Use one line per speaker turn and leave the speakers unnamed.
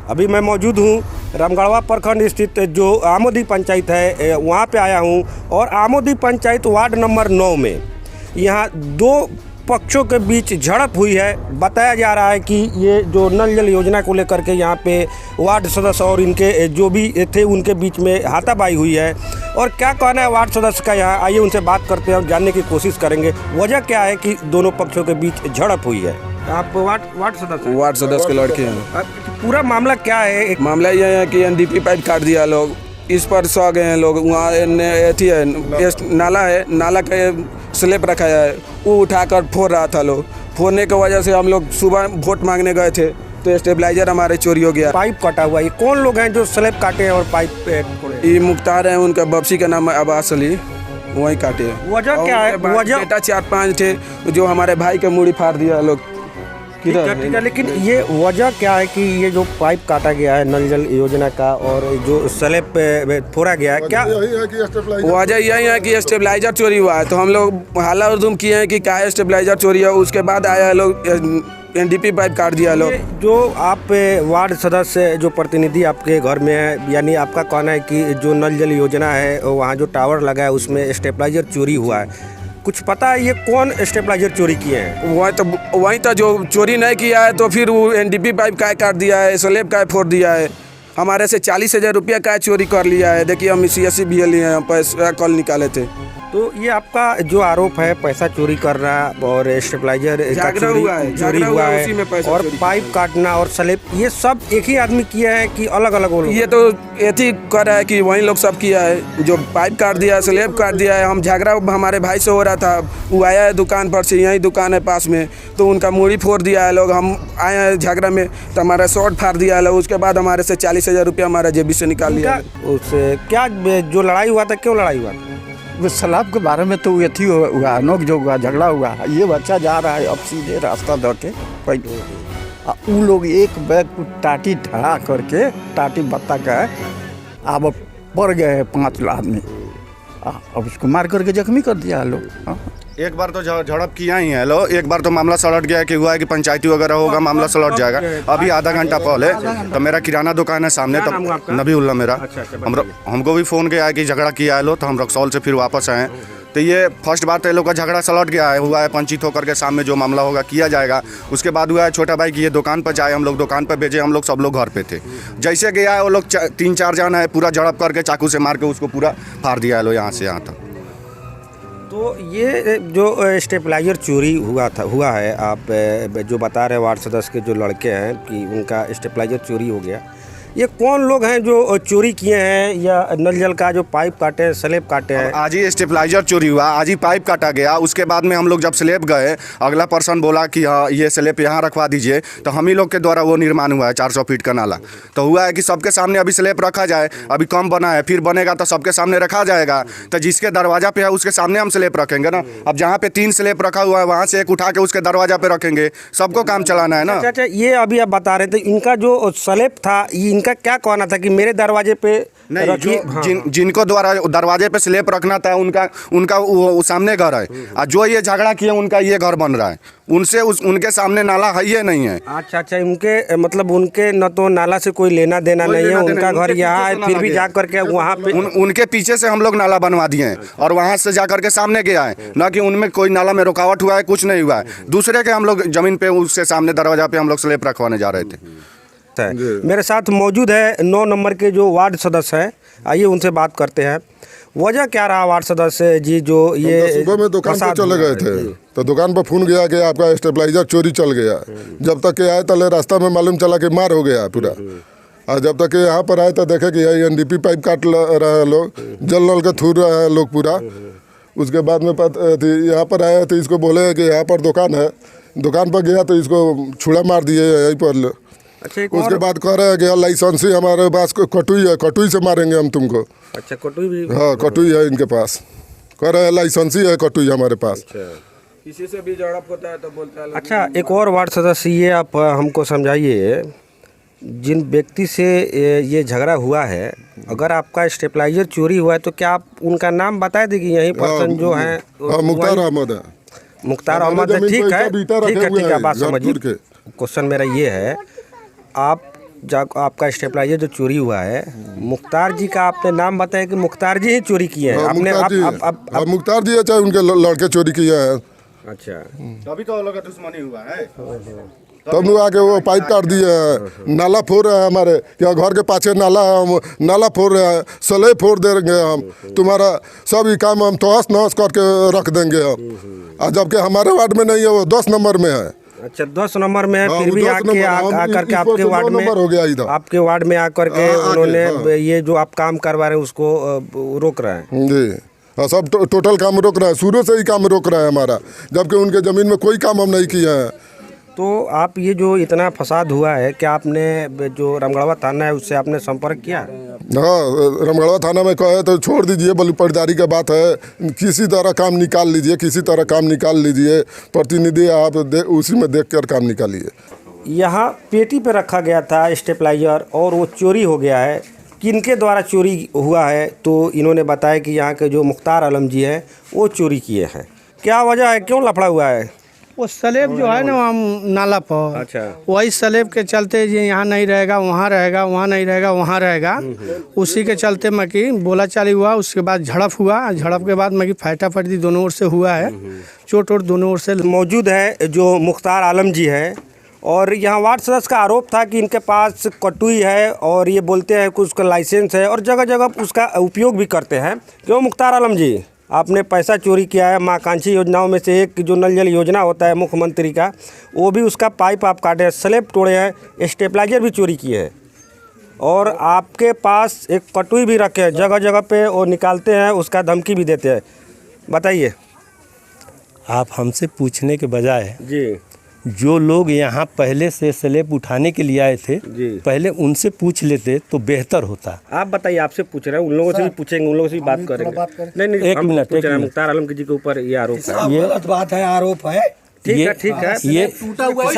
अभी मैं मौजूद हूँ रामगढ़वा प्रखंड स्थित जो आमोदी पंचायत है वहाँ पे आया हूँ और आमोदी पंचायत वार्ड नंबर 9 में यहाँ दो पक्षों के बीच झड़प हुई है। बताया जा रहा है कि ये जो नल जल योजना को लेकर के यहाँ पे वार्ड सदस्य और इनके जो भी थे उनके बीच में हाथापाई हुई है। और क्या कहना है वार्ड सदस्य का, यहाँ आइए उनसे बात करते हैं और जानने की कोशिश करेंगे वजह क्या है कि दोनों पक्षों के बीच झड़प हुई है। आप वार्ड सदस्य
के लड़के हैं।
पूरा मामला क्या है?
मामला यह है कि एनडीपी पाइप काट दिया लोग, इस पर सो गए हैं लोग। वहाँ अथी है, नाला है, नाला का स्लैब रखा है, वो उठाकर फोड़ रहा था लोग। फोड़ने की वजह से हम लोग सुबह वोट मांगने गए थे तो स्टेबलाइजर हमारे चोरी हो गया।
पाइप कटा हुआ, ये कौन लोग हैं जो स्लैब काटे हैं और पाइप
ये मुख्तार है, उनका बप्सी का नाम है अब्बास अली, वही काटे।
वजह क्या है? वजह
बेटा 4-5 थे जो हमारे भाई के मूड़ी फाड़ दिया लोग।
ठीक है, लेकिन ये वजह क्या है कि ये जो पाइप काटा गया है नल जल योजना का और जो स्लैब पे फोड़ा गया है, क्या
वजह यही है कि स्टेबलाइजर चोरी हुआ है। तो हम लोग हाला उर्दूम किए हैं कि क्या स्टेबलाइजर चोरी है। उसके बाद आया लोग एनडीपी पाइप काट दिया लोग।
जो आप वार्ड सदस्य जो प्रतिनिधि आपके घर में है, यानी आपका कहना है कि जो नल जल योजना है वहाँ जो टावर लगा है उसमें स्टेबलाइजर चोरी हुआ है। कुछ पता है ये कौन स्टेबलाइजर चोरी किए हैं?
वही तो जो चोरी नहीं किया है तो फिर वो एनडीपी पाइप का काट दिया है, स्लैब का फोड़ दिया है। हमारे से 40,000 रुपया का चोरी कर लिया है। देखिए हम CSC भी लिए हैं, पैसा कल निकाले थे।
तो ये आपका जो आरोप है पैसा चोरी करना और स्टेबलाइजर का चोरी हुआ है और पाइप काटना और स्लैब, ये सब एक ही आदमी किया है कि अलग अलग लोग?
ये तो ऐसी कर रहा है कि वही लोग सब किया है। जो पाइप काट दिया, स्लैब काट दिया है। हम झगड़ा हमारे भाई से हो रहा था, वो आया है दुकान पर से, यही दुकान है पास में, तो उनका मूड़ी फोड़ दिया है लोग। हम आए हैं झगड़ा में तो हमारा शॉर्ट फाड़ दिया है लोग। उसके बाद हमारे से 40,000 रुपया हमारा जेबी से निकाल लिया।
उससे क्या जो लड़ाई हुआ था, क्यों लड़ाई हुआ था?
वो सलाब के बारे में तो अथी हुआ, नोक जो हुआ, झगड़ा हुआ। ये बच्चा जा रहा है अब सीधे रास्ता दे के, वो लोग एक बैग को टाटी ढड़ा करके, टाटी बत्ता का अब पड़ गए हैं 5 आदमी। अब उसको मार करके जख्मी कर दिया लोग।
एक बार तो झड़प किया ही है लो, एक बार तो मामला सलट गया कि हुआ है कि पंचायती वगैरह होगा, मामला सलट जाएगा। अभी आधा घंटा पहले तो मेरा किराना दुकान है सामने, तो नबीउल्ला मेरा, हमको भी फ़ोन किया है कि झगड़ा किया है लो, तो हम रक्सौल से फिर वापस आए। तो ये फर्स्ट बात तो ये लोग का झगड़ा सलट गया है, हुआ है पंचित होकर के सामने जो मामला होगा किया जाएगा। उसके बाद हुआ है छोटा भाई की ये दुकान पर जाए, हम लोग दुकान पर भेजे, हम लोग सब लोग घर पे थे। जैसे गया है वो लोग 3-4 जन है, पूरा झड़प करके चाकू से मार के उसको पूरा फाड़ दिया है लो यहाँ से यहाँ तक।
तो ये जो स्टेबलाइजर चोरी हुआ है, आप जो बता रहे हैं वार्ड सदस्य के जो लड़के हैं कि उनका स्टेबलाइजर चोरी हो गया, ये कौन लोग हैं जो चोरी किए हैं या नल जल का जो पाइप काटे हैं, स्लैब काटे हैं?
आज ही स्टेबलाइजर चोरी हुआ, आज ही पाइप काटा गया। उसके बाद में हम लोग जब स्लैब गए, अगला पर्सन बोला कि हाँ ये स्लैब यहाँ रखवा दीजिए, तो हम ही लोग के द्वारा वो निर्माण हुआ है 400 फीट का नाला। तो हुआ है कि सबके सामने अभी स्लैब रखा जाए, अभी कम बना है, फिर बनेगा तो सबके सामने रखा जाएगा। तो जिसके दरवाजा पे है उसके सामने हम स्लैब रखेंगे ना। अब जहाँ पे 3 स्लैब रखा हुआ है वहाँ से एक उठा के उसके दरवाजा पे रखेंगे, सबको काम चलाना है ना।
अच्छा, ये अभी आप बता रहे थे इनका जो स्लैब था, इनका क्या कहना था कि मेरे दरवाजे पे
नहीं, जिनको द्वारा दरवाजे पे स्लैब रखना था उनका वो सामने घर है, और जो ये झगड़ा किया उनका ये घर बन रहा है, उनसे उनके सामने नाला है ये नहीं है।
अच्छा, उनके मतलब उनके न तो नाला से कोई लेना देना नहीं है, उनका घर यहाँ है, फिर भी जा करके वहाँ पे
उनके पीछे से हम लोग नाला बनवा दिए हैं और वहाँ से जा करके सामने गया है ना कि उनमें कोई नाला में रुकावट हुआ है, कुछ नहीं हुआ है। दूसरे के हम लोग जमीन पे उससे सामने दरवाजा पे हम लोग स्लैब रखवाने जा रहे थे।
मेरे साथ मौजूद है 9 नंबर के जो वार्ड सदस्य हैं, आइए उनसे बात करते हैं। वजह क्या रहा वार्ड सदस्य जी जो ये
सुबह में दुकान पर चले गए थे तो दुकान पर फोन गया कि आपका स्टेबलाइजर चोरी चल गया। जब तक के आए तले रास्ता में मालूम चला कि मार हो गया पूरा। और जब तक यहाँ पर आए तो देखे कि यही एनडीपी पाइप काट रहे हैं लोग, जल नल के थूर रहे हैं लोग पूरा। उसके बाद में यहाँ पर आए तो इसको बोले कि यहाँ पर दुकान है, दुकान पर गया तो इसको छुड़ा मार दिए यहीं पर।
अच्छा,
उसके बाद कह रहे हैं कि लाइसेंस ही हमारे पास कटुई है, कटुई से मारेंगे हम तुमको।
अच्छा, कटुई भी?
हाँ, कटुई है इनके पास, कह रहे हैं लाइसेंस ही है, कटुई हमारे पास।
किसी से भी झड़प होता है तो बोलता है।
अच्छा, एक और वार्ड सदस्य ये आप हमको समझाइए, जिन व्यक्ति से ये झगड़ा हुआ है, अगर आपका स्टेबलाइजर चोरी हुआ है तो क्या आप उनका नाम बता देंगे? यही पर्सन जो है
मुख्तार अहमद है।
मुख्तार अहमद है, ठीक है, बात समझिए। क्वेश्चन मेरा ये है, आप आपका स्टेबलाइजर जो चोरी हुआ है, मुख्तार जी का आपने नाम बताया कि मुख्तार जी ही चोरी किए हैं। आपने
मुख्तार जी है, चाहे उनके लड़के चोरी किए हैं।
अच्छा,
तभी तो लोग का दुश्मनी हुआ है।
तब लोग आके वो पाइप काट दिए हैं, नाला फोड़ रहे हैं हमारे, क्या घर के पाछे नाला है, हम नाला फोड़ रहे हैं, सले फोड़ देंगे हम, तुम्हारा सब ही काम हम तहस नहस करके रख देंगे हम। और जबकि हमारे वार्ड में नहीं है, वो 10 नंबर में है।
अच्छा 10 नंबर में है, फिर भी आके आकर के आपके वार्ड में
हो गया इधर,
आपके वार्ड में आकर के उन्होंने ये जो आप काम करवा रहे हैं उसको रोक रहे हैं
जी। हाँ, सब टोटल काम रोक रहा है, शुरू से ही काम रोक रहा है हमारा, जबकि उनके ज़मीन में कोई काम हम नहीं किए हैं।
तो आप ये जो इतना फसाद हुआ है, क्या आपने जो रामगढ़वा थाना है उससे आपने संपर्क किया?
हाँ, रामगढ़वा थाना में कहे तो छोड़ दीजिए, बलि पटदारी का बात है, किसी तरह काम निकाल लीजिए, किसी तरह काम निकाल लीजिए, प्रतिनिधि आप उसी में देख कर काम निकालिए।
यहाँ पेटी पे रखा गया था स्टेबलाइजर और वो चोरी हो गया है। किनके द्वारा चोरी हुआ है? तो इन्होंने बताया कि यहाँ के जो मुख्तार आलम जी हैं वो चोरी किए हैं। क्या वजह है, क्यों लफड़ा हुआ है?
वो स्लेब जो है ना वहाँ नाला पर,
अच्छा,
वही स्लेब के चलते ये यहाँ नहीं रहेगा वहाँ रहेगा, वहाँ नहीं रहेगा वहाँ रहेगा, उसी के चलते मकी बोला चाली हुआ। उसके बाद झड़प हुआ, झड़प के बाद मकी फाटाफटी दोनों ओर से हुआ है, चोट वोट दोनों ओर से।
मौजूद है जो मुख्तार आलम जी है और यहाँ वार्ड सदस्य का आरोप था कि इनके पास कटुई है और ये बोलते हैं कि उसका लाइसेंस है और जगह जगह उसका उपयोग भी करते हैं। क्यों मुख्तार आलम जी, आपने पैसा चोरी किया है? महत्वाकांक्षी योजनाओं में से एक जो नल जल योजना होता है मुख्यमंत्री का, वो भी उसका पाइप आप काटे, स्लेब तोड़े हैं, स्टेबलाइजर भी चोरी किए हैं और आपके पास एक कटुई भी रखे हैं, जगह जगह पे वो निकालते हैं, उसका धमकी भी देते हैं। बताइए।
आप हमसे पूछने के बजाय
जी,
जो लोग यहाँ पहले से स्लेब उठाने के लिए आए थे
जी,
पहले उनसे पूछ लेते तो बेहतर होता।
आप बताइए, आपसे पूछ रहे हैं, उन लोगों से भी पूछेंगे, उन लोगों से भी बात करेंगे। नहीं,
एक मिनट,
पूछ रहे हैं मुख्तार आलम जी के ऊपर ये आरोप है।
ये बात है, आरोप है।
ठीक है, ठीक है,
ये
टूटा हुआ